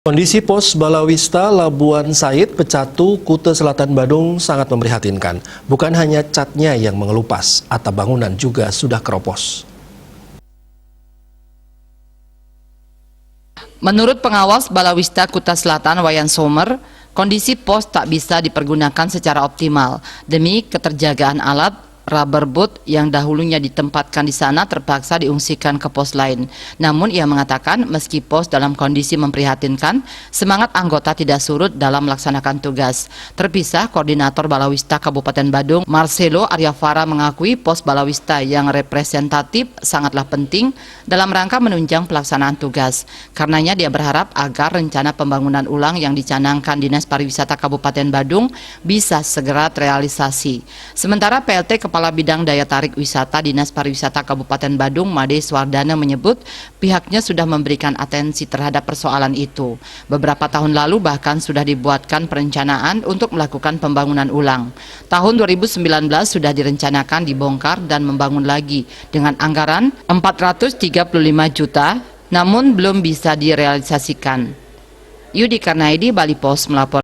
Kondisi pos Balawista Labuan Said, Pecatu, Kuta Selatan Badung sangat memprihatinkan. Bukan hanya catnya yang mengelupas, atap bangunan juga sudah keropos. Menurut pengawas Balawista Kuta Selatan Wayan Somer, kondisi pos tak bisa dipergunakan secara optimal demi keterjagaan alat. Rubber boot yang dahulunya ditempatkan di sana terpaksa diungsikan ke pos lain. Namun ia mengatakan meski pos dalam kondisi memprihatinkan, semangat anggota tidak surut dalam melaksanakan tugas. Terpisah, Koordinator Balawista Kabupaten Badung, Marcelo Aryafara mengakui pos Balawista yang representatif sangatlah penting dalam rangka menunjang pelaksanaan tugas. Karenanya dia berharap agar rencana pembangunan ulang yang dicanangkan Dinas Pariwisata Kabupaten Badung bisa segera terrealisasi. Sementara PLT Kepala Bidang Daya Tarik Wisata Dinas Pariwisata Kabupaten Badung, Made Swardana menyebut pihaknya sudah memberikan atensi terhadap persoalan itu. Beberapa tahun lalu bahkan sudah dibuatkan perencanaan untuk melakukan pembangunan ulang. Tahun 2019 sudah direncanakan dibongkar dan membangun lagi dengan anggaran 435 juta, namun belum bisa direalisasikan. Yudi Karnaidi, Bali Post melapor.